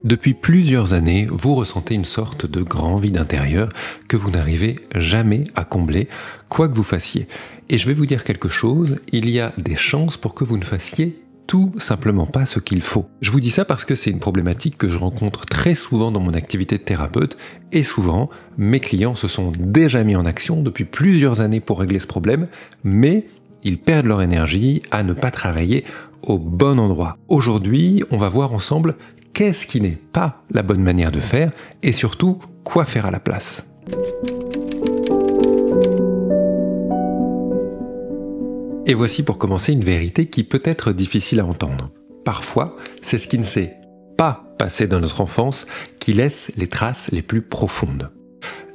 Depuis plusieurs années, vous ressentez une sorte de grand vide intérieur que vous n'arrivez jamais à combler, quoi que vous fassiez. Et je vais vous dire quelque chose, il y a des chances pour que vous ne fassiez tout simplement pas ce qu'il faut. Je vous dis ça parce que c'est une problématique que je rencontre très souvent dans mon activité de thérapeute, et souvent, mes clients se sont déjà mis en action depuis plusieurs années pour régler ce problème, mais ils perdent leur énergie à ne pas travailler au bon endroit. Aujourd'hui, on va voir ensemble qu'est-ce qui n'est pas la bonne manière de faire et surtout quoi faire à la place. Et voici pour commencer une vérité qui peut être difficile à entendre. Parfois, c'est ce qui ne s'est pas passé dans notre enfance qui laisse les traces les plus profondes.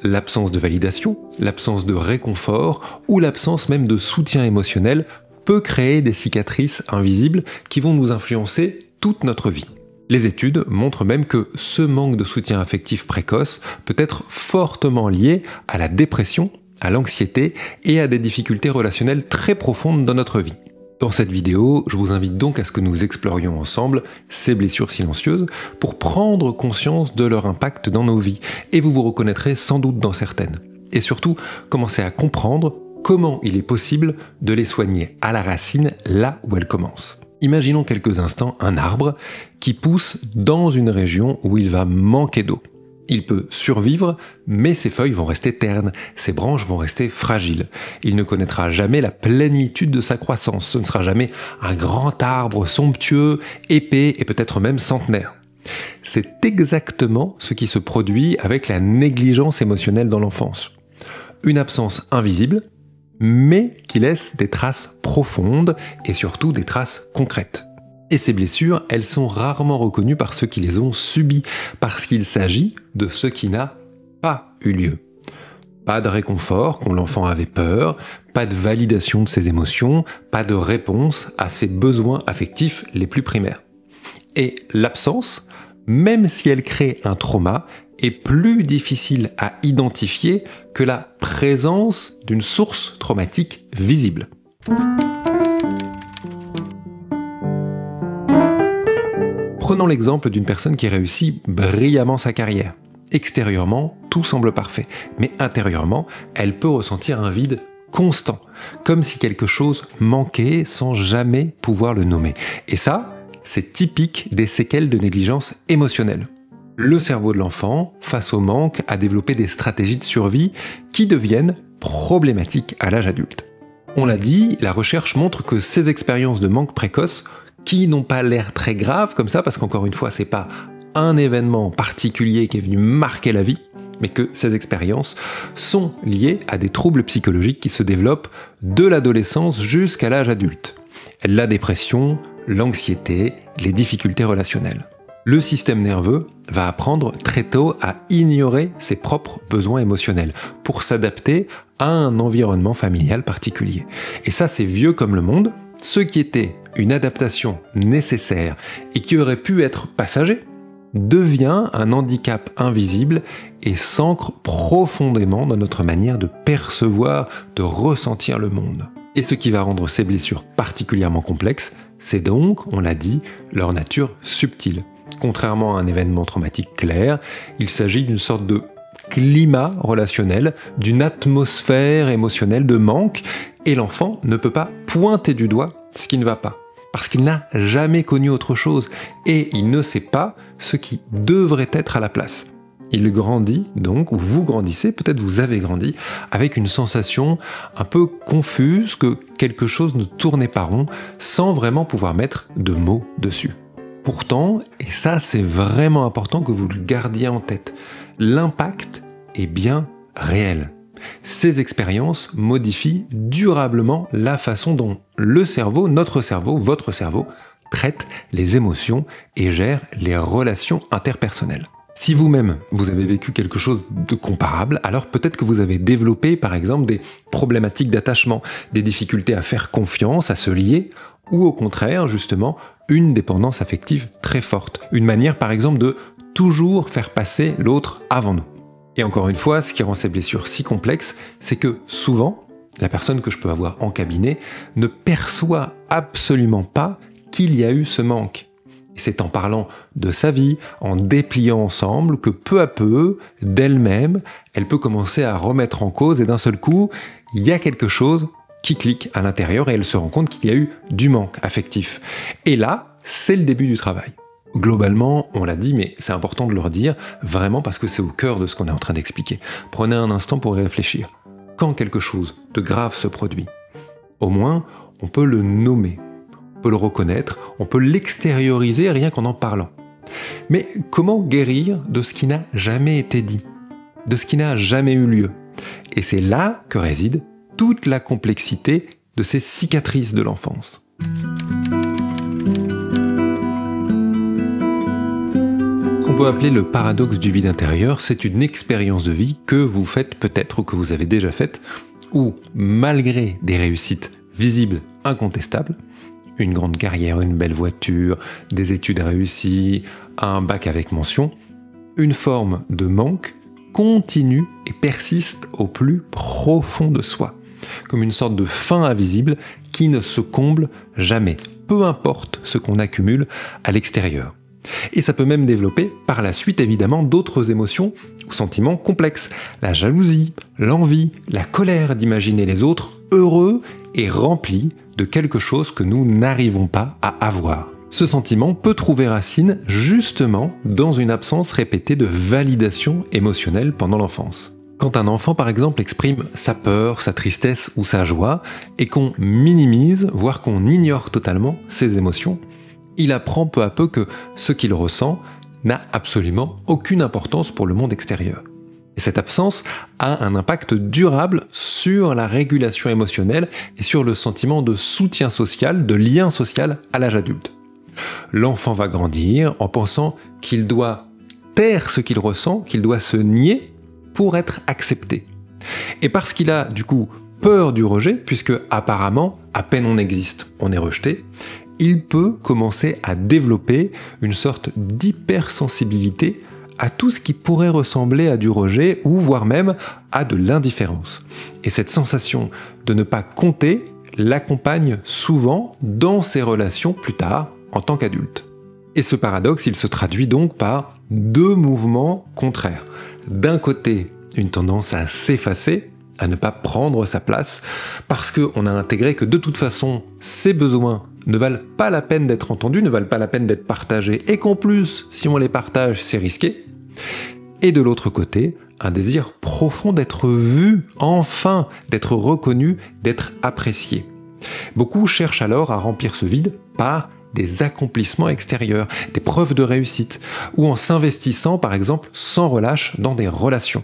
L'absence de validation, l'absence de réconfort ou l'absence même de soutien émotionnel peut créer des cicatrices invisibles qui vont nous influencer toute notre vie. Les études montrent même que ce manque de soutien affectif précoce peut être fortement lié à la dépression, à l'anxiété et à des difficultés relationnelles très profondes dans notre vie. Dans cette vidéo, je vous invite donc à ce que nous explorions ensemble ces blessures silencieuses pour prendre conscience de leur impact dans nos vies, et vous vous reconnaîtrez sans doute dans certaines. Et surtout, commencer à comprendre comment il est possible de les soigner à la racine là où elles commencent. Imaginons quelques instants un arbre qui pousse dans une région où il va manquer d'eau. Il peut survivre, mais ses feuilles vont rester ternes, ses branches vont rester fragiles. Il ne connaîtra jamais la plénitude de sa croissance. Ce ne sera jamais un grand arbre somptueux, épais et peut-être même centenaire. C'est exactement ce qui se produit avec la négligence émotionnelle dans l'enfance. Une absence invisible, mais qui laisse des traces profondes et surtout des traces concrètes. Et ces blessures, elles sont rarement reconnues par ceux qui les ont subies, parce qu'il s'agit de ce qui n'a pas eu lieu. Pas de réconfort quand l'enfant avait peur, pas de validation de ses émotions, pas de réponse à ses besoins affectifs les plus primaires. Et l'absence, même si elle crée un trauma, est plus difficile à identifier que la présence d'une source traumatique visible. Prenons l'exemple d'une personne qui réussit brillamment sa carrière. Extérieurement, tout semble parfait, mais intérieurement, elle peut ressentir un vide constant, comme si quelque chose manquait sans jamais pouvoir le nommer. Et ça, c'est typique des séquelles de négligence émotionnelle. Le cerveau de l'enfant, face au manque, a développé des stratégies de survie qui deviennent problématiques à l'âge adulte. On l'a dit, la recherche montre que ces expériences de manque précoce, qui n'ont pas l'air très graves comme ça, parce qu'encore une fois, c'est pas un événement particulier qui est venu marquer la vie, mais que ces expériences sont liées à des troubles psychologiques qui se développent de l'adolescence jusqu'à l'âge adulte. La dépression, l'anxiété, les difficultés relationnelles. Le système nerveux va apprendre très tôt à ignorer ses propres besoins émotionnels pour s'adapter à un environnement familial particulier. Et ça, c'est vieux comme le monde. Ce qui était une adaptation nécessaire et qui aurait pu être passager devient un handicap invisible et s'ancre profondément dans notre manière de percevoir, de ressentir le monde. Et ce qui va rendre ces blessures particulièrement complexes, c'est donc, on l'a dit, leur nature subtile. Contrairement à un événement traumatique clair, il s'agit d'une sorte de climat relationnel, d'une atmosphère émotionnelle de manque, et l'enfant ne peut pas pointer du doigt ce qui ne va pas, parce qu'il n'a jamais connu autre chose, et il ne sait pas ce qui devrait être à la place. Il grandit donc, ou vous grandissez, peut-être vous avez grandi, avec une sensation un peu confuse que quelque chose ne tournait pas rond, sans vraiment pouvoir mettre de mots dessus. Pourtant, et ça c'est vraiment important que vous le gardiez en tête, l'impact est bien réel. Ces expériences modifient durablement la façon dont le cerveau, notre cerveau, votre cerveau, traite les émotions et gère les relations interpersonnelles. Si vous-même, vous avez vécu quelque chose de comparable, alors peut-être que vous avez développé, par exemple, des problématiques d'attachement, des difficultés à faire confiance, à se lier, ou au contraire, justement, une dépendance affective très forte. Une manière, par exemple, de toujours faire passer l'autre avant nous. Et encore une fois, ce qui rend ces blessures si complexes, c'est que souvent, la personne que je peux avoir en cabinet ne perçoit absolument pas qu'il y a eu ce manque. Et c'est en parlant de sa vie, en dépliant ensemble, que peu à peu, d'elle-même, elle peut commencer à remettre en cause et d'un seul coup, il y a quelque chose qui clique à l'intérieur et elle se rend compte qu'il y a eu du manque affectif. Et là, c'est le début du travail. Globalement, on l'a dit, mais c'est important de le redire, vraiment parce que c'est au cœur de ce qu'on est en train d'expliquer. Prenez un instant pour y réfléchir. Quand quelque chose de grave se produit, au moins, on peut le nommer. On peut le reconnaître, on peut l'extérioriser rien qu'en en parlant. Mais comment guérir de ce qui n'a jamais été dit, de ce qui n'a jamais eu lieu? Et c'est là que réside toute la complexité de ces cicatrices de l'enfance. Ce qu'on peut appeler le paradoxe du vide intérieur, c'est une expérience de vie que vous faites peut-être ou que vous avez déjà faite, où malgré des réussites visibles, incontestables, une grande carrière, une belle voiture, des études réussies, un bac avec mention, une forme de manque continue et persiste au plus profond de soi, comme une sorte de faim invisible qui ne se comble jamais, peu importe ce qu'on accumule à l'extérieur. Et ça peut même développer par la suite évidemment d'autres émotions ou sentiments complexes, la jalousie, l'envie, la colère d'imaginer les autres heureux et remplis de quelque chose que nous n'arrivons pas à avoir. Ce sentiment peut trouver racine justement dans une absence répétée de validation émotionnelle pendant l'enfance. Quand un enfant par exemple exprime sa peur, sa tristesse ou sa joie et qu'on minimise, voire qu'on ignore totalement ses émotions, il apprend peu à peu que ce qu'il ressent n'a absolument aucune importance pour le monde extérieur. Et cette absence a un impact durable sur la régulation émotionnelle et sur le sentiment de soutien social, de lien social à l'âge adulte. L'enfant va grandir en pensant qu'il doit taire ce qu'il ressent, qu'il doit se nier pour être accepté. Et parce qu'il a du coup peur du rejet, puisque apparemment, à peine on existe, on est rejeté, il peut commencer à développer une sorte d'hypersensibilité à tout ce qui pourrait ressembler à du rejet ou voire même à de l'indifférence. Et cette sensation de ne pas compter l'accompagne souvent dans ses relations plus tard en tant qu'adulte. Et ce paradoxe, il se traduit donc par deux mouvements contraires. D'un côté, une tendance à s'effacer, à ne pas prendre sa place, parce qu'on a intégré que de toute façon, ses besoins ne valent pas la peine d'être entendus, ne valent pas la peine d'être partagés, et qu'en plus, si on les partage, c'est risqué. Et de l'autre côté, un désir profond d'être vu, enfin, d'être reconnu, d'être apprécié. Beaucoup cherchent alors à remplir ce vide par des accomplissements extérieurs, des preuves de réussite, ou en s'investissant, par exemple, sans relâche dans des relations.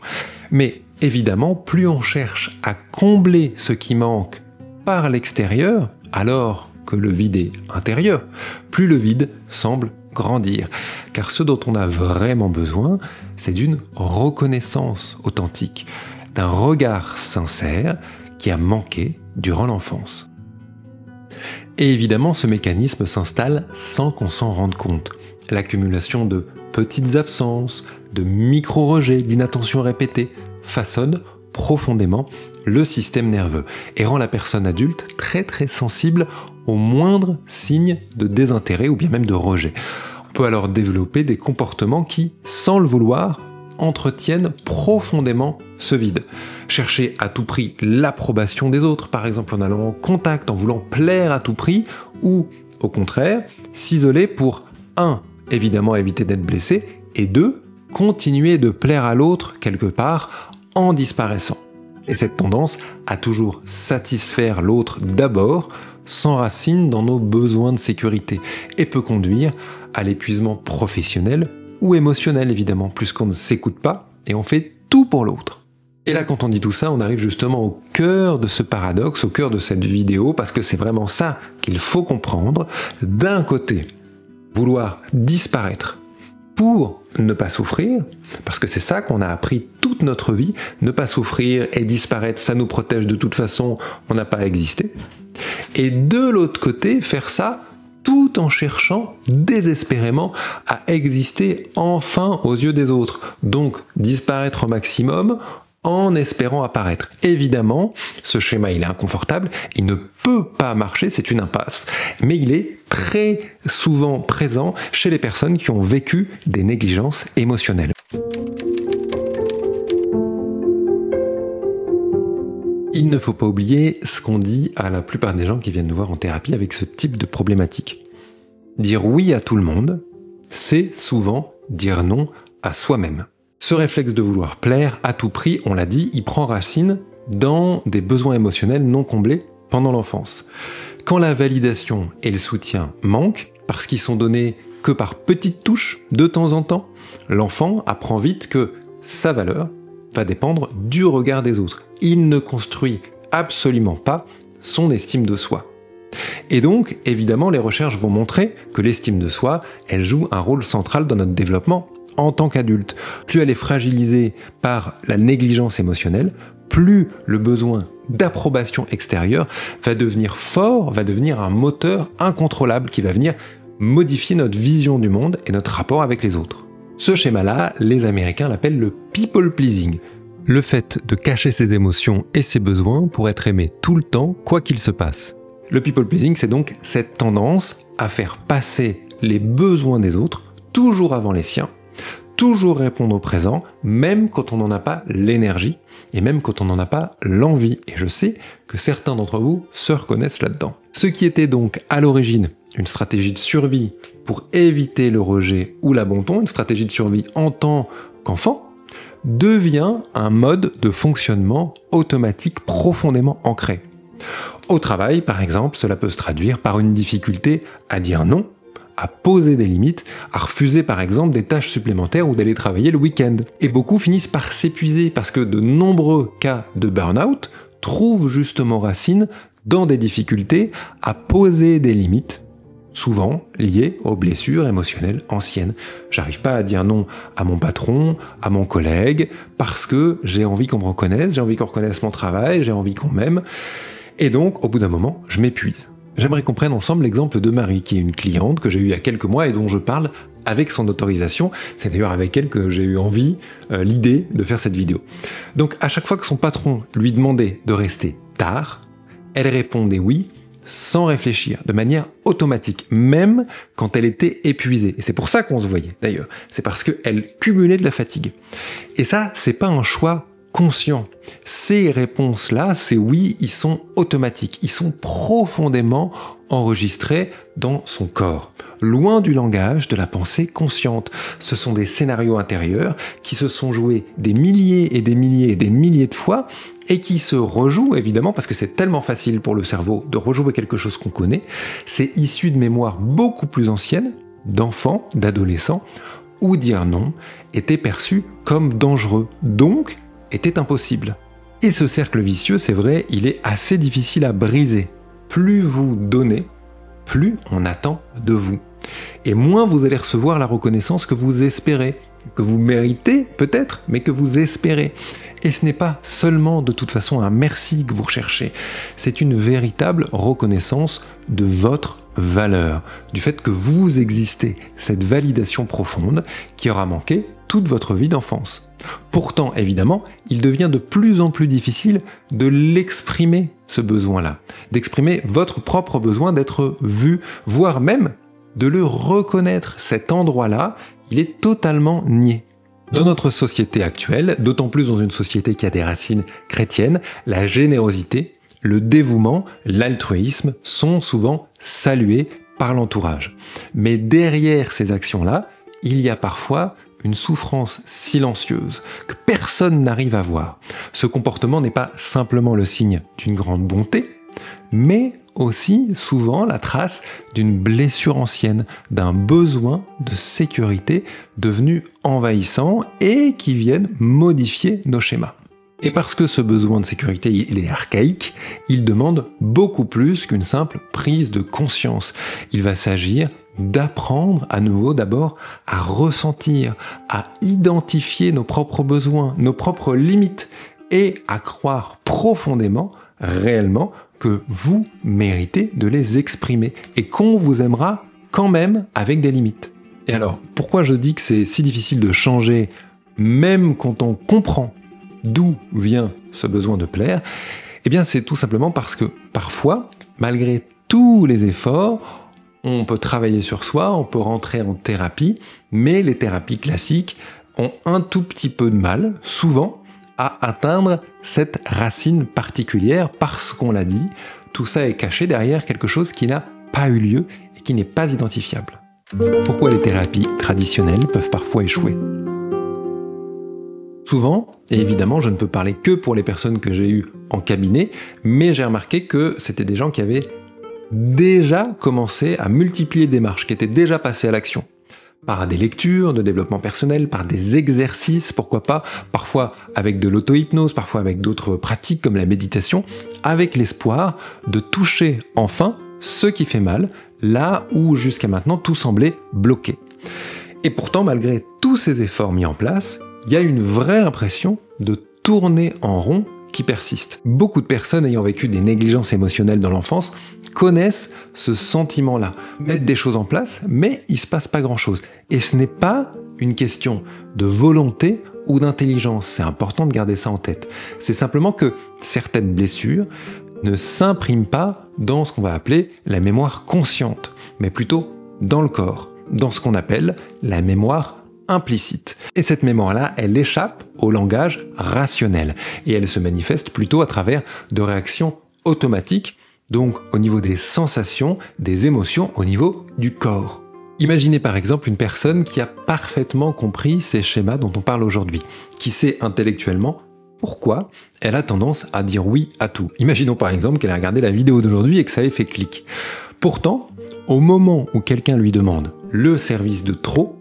Mais évidemment, plus on cherche à combler ce qui manque par l'extérieur, alors que le vide est intérieur, plus le vide semble grandir. Car ce dont on a vraiment besoin, c'est d'une reconnaissance authentique, d'un regard sincère qui a manqué durant l'enfance. Et évidemment, ce mécanisme s'installe sans qu'on s'en rende compte. L'accumulation de petites absences, de micro-rejets, d'inattentions répétées façonne profondément le système nerveux et rend la personne adulte très très sensible aux moindres signes de désintérêt ou bien même de rejet. On peut alors développer des comportements qui, sans le vouloir, entretiennent profondément ce vide. Chercher à tout prix l'approbation des autres, par exemple en allant en contact, en voulant plaire à tout prix, ou au contraire, s'isoler pour 1. Évidemment éviter d'être blessé, et 2. Continuer de plaire à l'autre quelque part en disparaissant. Et cette tendance à toujours satisfaire l'autre d'abord s'enracine dans nos besoins de sécurité et peut conduire à l'épuisement professionnel ou émotionnel évidemment, puisqu'on ne s'écoute pas et on fait tout pour l'autre. Et là, quand on dit tout ça, on arrive justement au cœur de ce paradoxe, au cœur de cette vidéo, parce que c'est vraiment ça qu'il faut comprendre. D'un côté, vouloir disparaître pour ne pas souffrir, parce que c'est ça qu'on a appris toute notre vie, ne pas souffrir et disparaître, ça nous protège de toute façon, on n'a pas à exister. Et de l'autre côté, faire ça tout en cherchant désespérément à exister enfin aux yeux des autres. Donc disparaître au maximum en espérant apparaître. Évidemment, ce schéma il est inconfortable, il ne peut pas marcher, c'est une impasse, mais il est très souvent présent chez les personnes qui ont vécu des négligences émotionnelles. Il ne faut pas oublier ce qu'on dit à la plupart des gens qui viennent nous voir en thérapie avec ce type de problématique. Dire oui à tout le monde, c'est souvent dire non à soi-même. Ce réflexe de vouloir plaire à tout prix, on l'a dit, il prend racine dans des besoins émotionnels non comblés pendant l'enfance. Quand la validation et le soutien manquent, parce qu'ils sont donnés que par petites touches, de temps en temps, l'enfant apprend vite que sa valeur va dépendre du regard des autres. Il ne construit absolument pas son estime de soi. Et donc, évidemment, les recherches vont montrer que l'estime de soi, elle joue un rôle central dans notre développement en tant qu'adulte. Plus elle est fragilisée par la négligence émotionnelle, plus le besoin d'approbation extérieure va devenir fort, va devenir un moteur incontrôlable qui va venir modifier notre vision du monde et notre rapport avec les autres. Ce schéma-là, les Américains l'appellent le people pleasing. Le fait de cacher ses émotions et ses besoins pour être aimé tout le temps, quoi qu'il se passe. Le people pleasing, c'est donc cette tendance à faire passer les besoins des autres toujours avant les siens, toujours répondre au présent, même quand on n'en a pas l'énergie et même quand on n'en a pas l'envie. Et je sais que certains d'entre vous se reconnaissent là-dedans. Ce qui était donc à l'origine une stratégie de survie pour éviter le rejet ou l'abandon, une stratégie de survie en tant qu'enfant, devient un mode de fonctionnement automatique profondément ancré. Au travail, par exemple, cela peut se traduire par une difficulté à dire non, à poser des limites, à refuser par exemple des tâches supplémentaires ou d'aller travailler le week-end. Et beaucoup finissent par s'épuiser parce que de nombreux cas de burn-out trouvent justement racine dans des difficultés à poser des limites, souvent liées aux blessures émotionnelles anciennes. J'arrive pas à dire non à mon patron, à mon collègue, parce que j'ai envie qu'on me reconnaisse, j'ai envie qu'on reconnaisse mon travail, j'ai envie qu'on m'aime. Et donc, au bout d'un moment, je m'épuise. J'aimerais qu'on prenne ensemble l'exemple de Marie, qui est une cliente que j'ai eue il y a quelques mois et dont je parle avec son autorisation. C'est d'ailleurs avec elle que j'ai eu l'idée de faire cette vidéo. Donc, à chaque fois que son patron lui demandait de rester tard, elle répondait oui, sans réfléchir, de manière automatique, même quand elle était épuisée. Et c'est pour ça qu'on se voyait, d'ailleurs. C'est parce qu'elle cumulait de la fatigue. Et ça, c'est pas un choix conscient. Ces réponses-là, ces oui, ils sont automatiques. Ils sont profondément enregistrés dans son corps. Loin du langage de la pensée consciente. Ce sont des scénarios intérieurs qui se sont joués des milliers et des milliers et des milliers de fois et qui se rejouent, évidemment, parce que c'est tellement facile pour le cerveau de rejouer quelque chose qu'on connaît. C'est issu de mémoires beaucoup plus anciennes, d'enfants, d'adolescents, où dire non était perçu comme dangereux. Donc, était impossible. Et ce cercle vicieux, c'est vrai, il est assez difficile à briser. Plus vous donnez, plus on attend de vous. Et moins vous allez recevoir la reconnaissance que vous espérez, que vous méritez peut-être, mais que vous espérez. Et ce n'est pas seulement de toute façon un merci que vous recherchez, c'est une véritable reconnaissance de votre valeur, du fait que vous existez, cette validation profonde qui aura manqué toute votre vie d'enfance. Pourtant, évidemment, il devient de plus en plus difficile de l'exprimer, ce besoin-là, d'exprimer votre propre besoin d'être vu, voire même de le reconnaître. Cet endroit-là, il est totalement nié. Dans notre société actuelle, d'autant plus dans une société qui a des racines chrétiennes, la générosité, le dévouement, l'altruisme sont souvent salués par l'entourage. Mais derrière ces actions-là, il y a parfois une souffrance silencieuse que personne n'arrive à voir. Ce comportement n'est pas simplement le signe d'une grande bonté, mais aussi souvent la trace d'une blessure ancienne, d'un besoin de sécurité devenu envahissant et qui viennent modifier nos schémas. Et parce que ce besoin de sécurité, il est archaïque, il demande beaucoup plus qu'une simple prise de conscience. Il va s'agir d'apprendre à nouveau d'abord à ressentir, à identifier nos propres besoins, nos propres limites et à croire profondément, réellement, que vous méritez de les exprimer et qu'on vous aimera quand même avec des limites. Et alors, pourquoi je dis que c'est si difficile de changer même quand on comprend D'où vient ce besoin de plaire? Eh bien, c'est tout simplement parce que parfois, malgré tous les efforts, on peut travailler sur soi, on peut rentrer en thérapie, mais les thérapies classiques ont un tout petit peu de mal, souvent, à atteindre cette racine particulière parce qu'on l'a dit, tout ça est caché derrière quelque chose qui n'a pas eu lieu et qui n'est pas identifiable. Pourquoi les thérapies traditionnelles peuvent parfois échouer? Souvent, et évidemment je ne peux parler que pour les personnes que j'ai eues en cabinet, mais j'ai remarqué que c'était des gens qui avaient déjà commencé à multiplier les démarches, qui étaient déjà passés à l'action. Par des lectures de développement personnel, par des exercices, pourquoi pas, parfois avec de l'auto-hypnose, parfois avec d'autres pratiques comme la méditation, avec l'espoir de toucher enfin ce qui fait mal, là où jusqu'à maintenant tout semblait bloqué. Et pourtant, malgré tous ces efforts mis en place, il y a une vraie impression de tourner en rond qui persiste. Beaucoup de personnes ayant vécu des négligences émotionnelles dans l'enfance connaissent ce sentiment-là. Mettre des choses en place, mais il ne se passe pas grand-chose. Et ce n'est pas une question de volonté ou d'intelligence. C'est important de garder ça en tête. C'est simplement que certaines blessures ne s'impriment pas dans ce qu'on va appeler la mémoire consciente, mais plutôt dans le corps, dans ce qu'on appelle la mémoire implicite. Et cette mémoire-là, elle échappe au langage rationnel. Et elle se manifeste plutôt à travers de réactions automatiques, donc au niveau des sensations, des émotions, au niveau du corps. Imaginez par exemple une personne qui a parfaitement compris ces schémas dont on parle aujourd'hui, qui sait intellectuellement pourquoi elle a tendance à dire oui à tout. Imaginons par exemple qu'elle a regardé la vidéo d'aujourd'hui et que ça ait fait clic. Pourtant, au moment où quelqu'un lui demande le service de trop,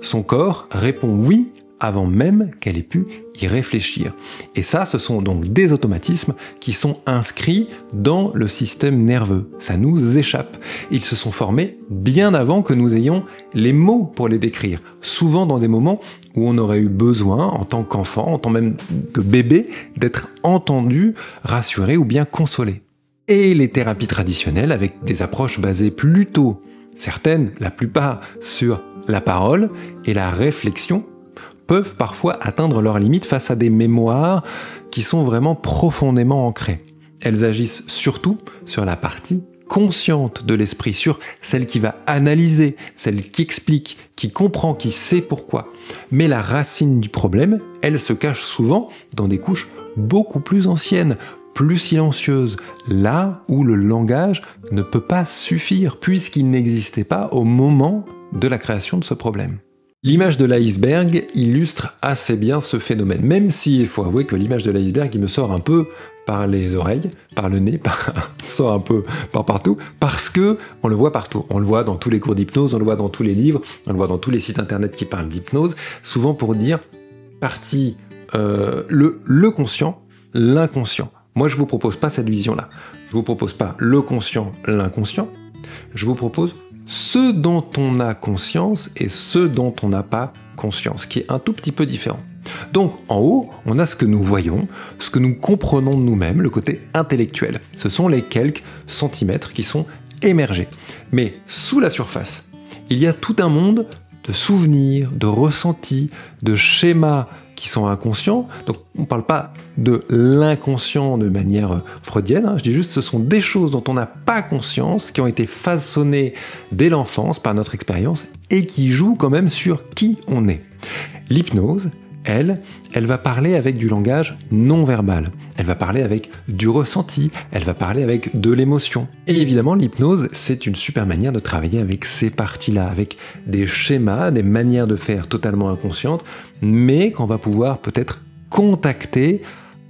son corps répond oui avant même qu'elle ait pu y réfléchir. Et ça, ce sont donc des automatismes qui sont inscrits dans le système nerveux. Ça nous échappe. Ils se sont formés bien avant que nous ayons les mots pour les décrire. Souvent dans des moments où on aurait eu besoin, en tant qu'enfant, en tant même que bébé, d'être entendu, rassuré ou bien consolé. Et les thérapies traditionnelles, avec des approches basées plutôt, certaines, la plupart, sur la parole et la réflexion, peuvent parfois atteindre leurs limites face à des mémoires qui sont vraiment profondément ancrées. Elles agissent surtout sur la partie consciente de l'esprit, sur celle qui va analyser, celle qui explique, qui comprend, qui sait pourquoi. Mais la racine du problème, elle se cache souvent dans des couches beaucoup plus anciennes, plus silencieuses, là où le langage ne peut pas suffire, puisqu'il n'existait pas au moment de la création de ce problème. L'image de l'iceberg illustre assez bien ce phénomène, même s'il faut avouer que l'image de l'iceberg, il me sort un peu par les oreilles, par le nez, sort un peu par partout, parce que on le voit partout. On le voit dans tous les cours d'hypnose, on le voit dans tous les livres, on le voit dans tous les sites internet qui parlent d'hypnose, souvent pour dire partie le conscient, l'inconscient. Moi, je vous propose pas cette vision-là. Je vous propose pas le conscient, l'inconscient. Je vous propose ce dont on a conscience et ce dont on n'a pas conscience, qui est un tout petit peu différent. Donc, en haut, on a ce que nous voyons, ce que nous comprenons de nous-mêmes, le côté intellectuel. Ce sont les quelques centimètres qui sont émergés. Mais sous la surface, il y a tout un monde de souvenirs, de ressentis, de schémas qui sont inconscients. Donc on ne parle pas de l'inconscient de manière freudienne, hein. Je dis juste que ce sont des choses dont on n'a pas conscience, qui ont été façonnées dès l'enfance par notre expérience et qui jouent quand même sur qui on est. L'hypnose, elle va parler avec du langage non verbal, elle va parler avec du ressenti, elle va parler avec de l'émotion. Et évidemment, l'hypnose, c'est une super manière de travailler avec ces parties-là, avec des schémas, des manières de faire totalement inconscientes, mais qu'on va pouvoir peut-être contacter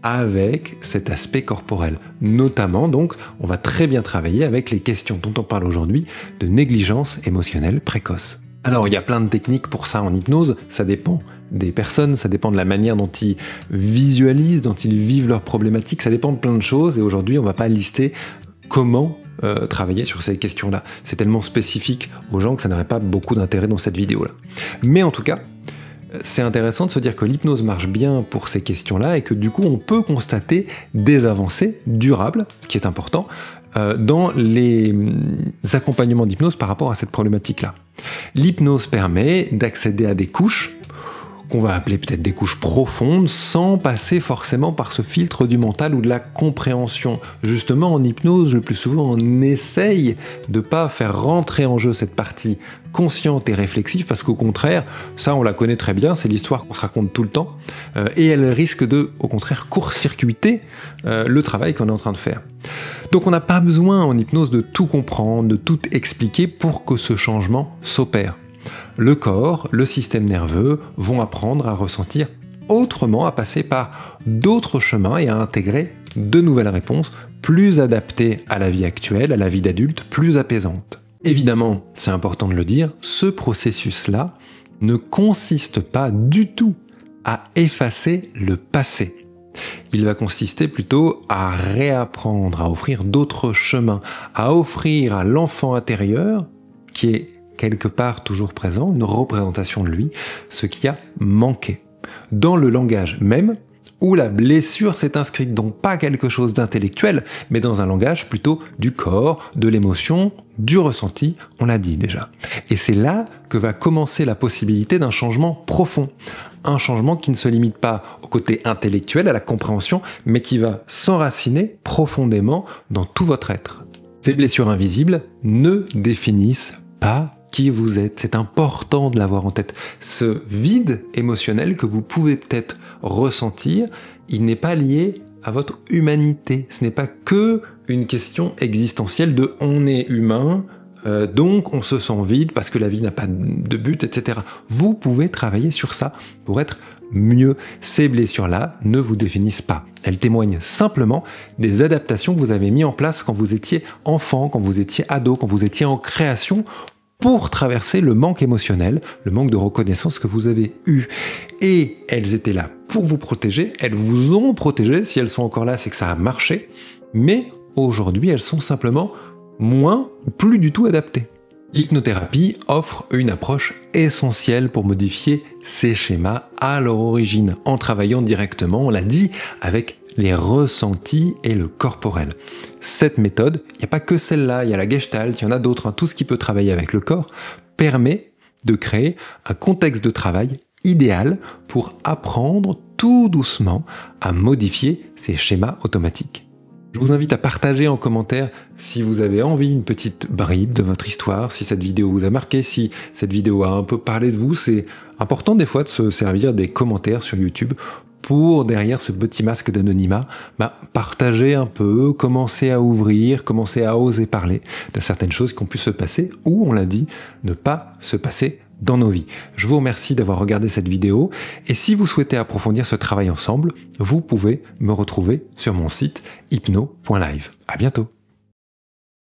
avec cet aspect corporel. Notamment, donc, on va très bien travailler avec les questions dont on parle aujourd'hui de négligence émotionnelle précoce. Alors, il y a plein de techniques pour ça en hypnose, ça dépend des personnes, ça dépend de la manière dont ils visualisent, dont ils vivent leurs problématiques, ça dépend de plein de choses, et aujourd'hui on va pas lister comment travailler sur ces questions-là. C'est tellement spécifique aux gens que ça n'aurait pas beaucoup d'intérêt dans cette vidéo-là. Mais en tout cas, c'est intéressant de se dire que l'hypnose marche bien pour ces questions-là, et que du coup on peut constater des avancées durables, ce qui est important, dans les accompagnements d'hypnose par rapport à cette problématique-là. L'hypnose permet d'accéder à des couches qu'on va appeler peut-être des couches profondes, sans passer forcément par ce filtre du mental ou de la compréhension. Justement, en hypnose, le plus souvent, on essaye de pas faire rentrer en jeu cette partie consciente et réflexive, parce qu'au contraire, ça on la connaît très bien, c'est l'histoire qu'on se raconte tout le temps, et elle risque de, au contraire, court-circuiter le travail qu'on est en train de faire. Donc on n'a pas besoin en hypnose de tout comprendre, de tout expliquer pour que ce changement s'opère. Le corps, le système nerveux vont apprendre à ressentir autrement, à passer par d'autres chemins et à intégrer de nouvelles réponses plus adaptées à la vie actuelle, à la vie d'adulte, plus apaisantes. Évidemment, c'est important de le dire, ce processus-là ne consiste pas du tout à effacer le passé. Il va consister plutôt à réapprendre, à offrir d'autres chemins, à offrir à l'enfant intérieur, qui est quelque part toujours présent, une représentation de lui, ce qui a manqué. Dans le langage même, où la blessure s'est inscrite, donc pas quelque chose d'intellectuel, mais dans un langage plutôt du corps, de l'émotion, du ressenti, on l'a dit déjà. Et c'est là que va commencer la possibilité d'un changement profond. Un changement qui ne se limite pas au côté intellectuel, à la compréhension, mais qui va s'enraciner profondément dans tout votre être. Ces blessures invisibles ne définissent pas qui vous êtes. C'est important de l'avoir en tête. Ce vide émotionnel que vous pouvez peut-être ressentir, il n'est pas lié à votre humanité. Ce n'est pas que une question existentielle de on est humain, donc on se sent vide parce que la vie n'a pas de but, etc. Vous pouvez travailler sur ça pour être mieux. Ces blessures-là ne vous définissent pas. Elles témoignent simplement des adaptations que vous avez mises en place quand vous étiez enfant, quand vous étiez ado, quand vous étiez en création, pour traverser le manque émotionnel, le manque de reconnaissance que vous avez eu. Et elles étaient là pour vous protéger, elles vous ont protégé, si elles sont encore là, c'est que ça a marché, mais aujourd'hui, elles sont simplement plus du tout adaptées. L'hypnothérapie offre une approche essentielle pour modifier ces schémas à leur origine, en travaillant directement, on l'a dit, avec les ressentis et le corporel. Cette méthode, il n'y a pas que celle-là, il y a la Gestalt, il y en a d'autres, tout ce qui peut travailler avec le corps, permet de créer un contexte de travail idéal pour apprendre tout doucement à modifier ces schémas automatiques. Je vous invite à partager en commentaire si vous avez envie une petite bribe de votre histoire, si cette vidéo vous a marqué, si cette vidéo a un peu parlé de vous. C'est important des fois de se servir des commentaires sur YouTube pour, derrière ce petit masque d'anonymat, partager un peu, commencer à ouvrir, commencer à oser parler de certaines choses qui ont pu se passer ou, on l'a dit, ne pas se passer dans nos vies. Je vous remercie d'avoir regardé cette vidéo et si vous souhaitez approfondir ce travail ensemble, vous pouvez me retrouver sur mon site hypno.live. À bientôt.